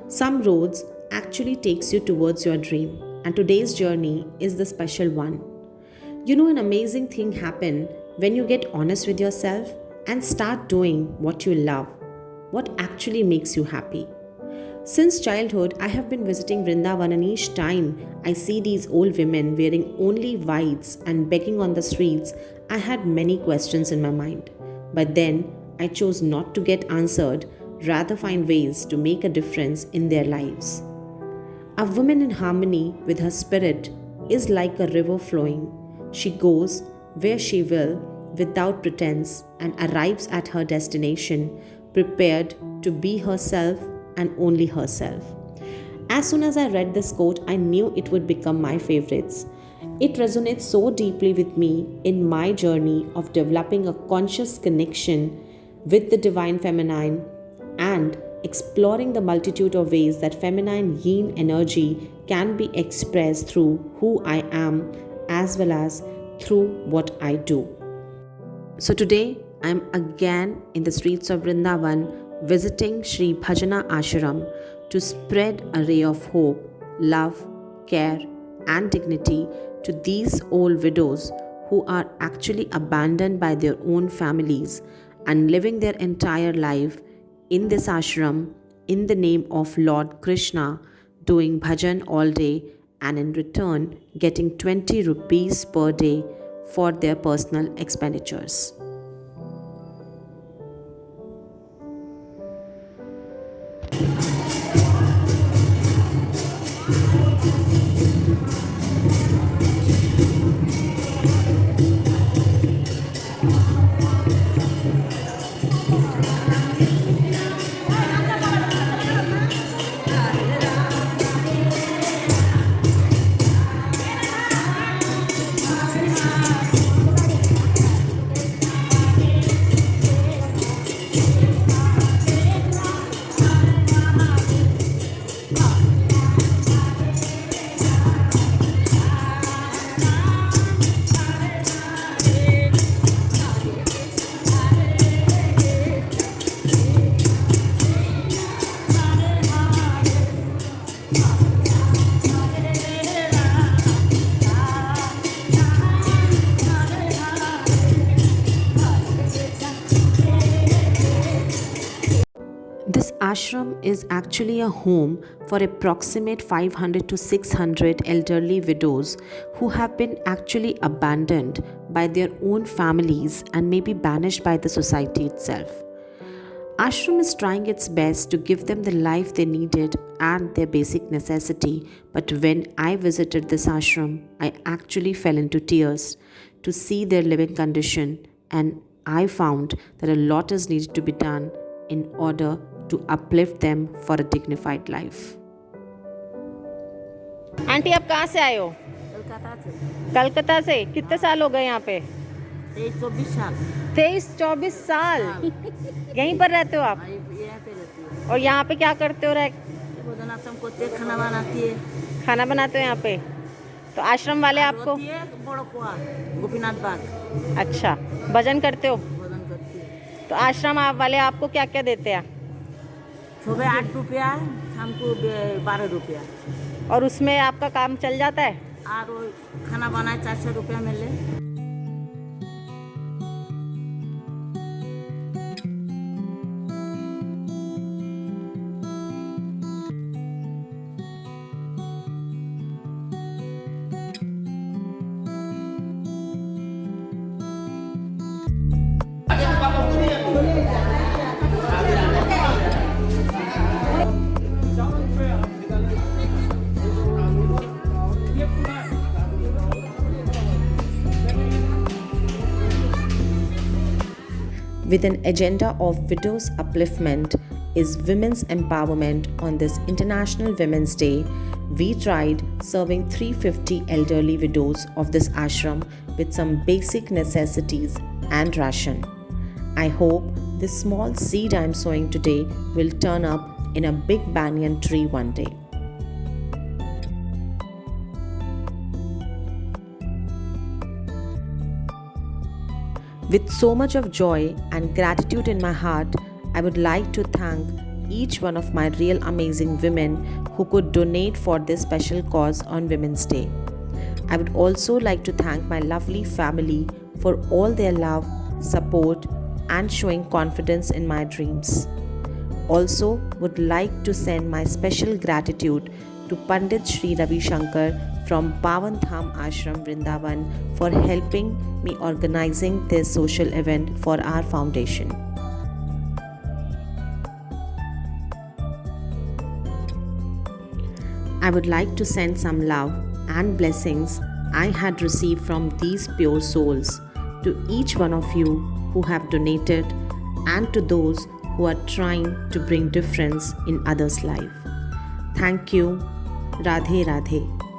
Some roads actually takes you towards your dream, and today's journey is the special one. An amazing thing happen when you get honest with yourself and start doing what you love, what actually makes you happy. Since childhood, I have been visiting Vrindavan, and each time I see these old women wearing only whites and begging on the streets, I had many questions in my mind. But then I chose not to get answered, rather find ways to make a difference in their lives. A woman in harmony with her spirit is like a river flowing. She goes where she will without pretense and arrives at her destination prepared to be herself and only herself. As soon as I read this quote, I knew it would become my favorites. It resonates so deeply with me in my journey of developing a conscious connection with the divine feminine and exploring the multitude of ways that feminine yin energy can be expressed through who I am as well as through what I do. So today I am again in the streets of Vrindavan visiting Sri Bhajana Ashram to spread a ray of hope, love, care, and dignity to these old widows who are actually abandoned by their own families and living their entire life in this ashram in the name of Lord Krishna, doing bhajan all day and in return getting 20 rupees per day for their personal expenditures. This ashram is actually a home for approximate 500 to 600 elderly widows who have been actually abandoned by their own families and may be banished by the society itself. Ashram is trying its best to give them the life they needed and their basic necessity, but when I visited this ashram, I actually fell into tears to see their living condition, and I found that a lot is needed to be done in order to uplift them for a dignified life. Aunty आप कहाँ से आए हो? कलकत्ता से। कलकत्ता से। कितने साल हो गए यहाँ पे? 23-24 साल। 23-24 साल। यहीं पर रहते हो आप? हाँ, यहाँ पे रहती है। और यहाँ पे क्या करते हो? भोजनाश्रम को खाना बनाती है। खाना बनाते हो यहाँ पे? तो आश्रम वाले आपको? बड़ा कुआ गोपीनाथ बाग। अच्छा, भजन करते हो? भोजन करती है। तो आश्रम वाले आपको क्या क्या देते हैं? सुबह 8 रुपया, शाम को 12 रुपया। और उसमें आपका काम चल जाता है? और खाना बनाए 400 रुपया मिले। With an agenda of widows' upliftment is women's empowerment on this International Women's Day, we tried serving 350 elderly widows of this ashram with some basic necessities and ration. I hope this small seed I am sowing today will turn up in a big banyan tree one day. With so much of joy and gratitude in my heart, I would like to thank each one of my real amazing women who could donate for this special cause on Women's Day. I would also like to thank my lovely family for all their love, support, and showing confidence in my dreams. Also, would like to send my special gratitude to Pandit Sri Ravi Shankar from Pawan Dham Ashram Vrindavan for helping me organizing this social event for our foundation. I would like to send some love and blessings I had received from these pure souls to each one of you who have donated and to those who are trying to bring difference in others' life. Thank you. Radhe Radhe.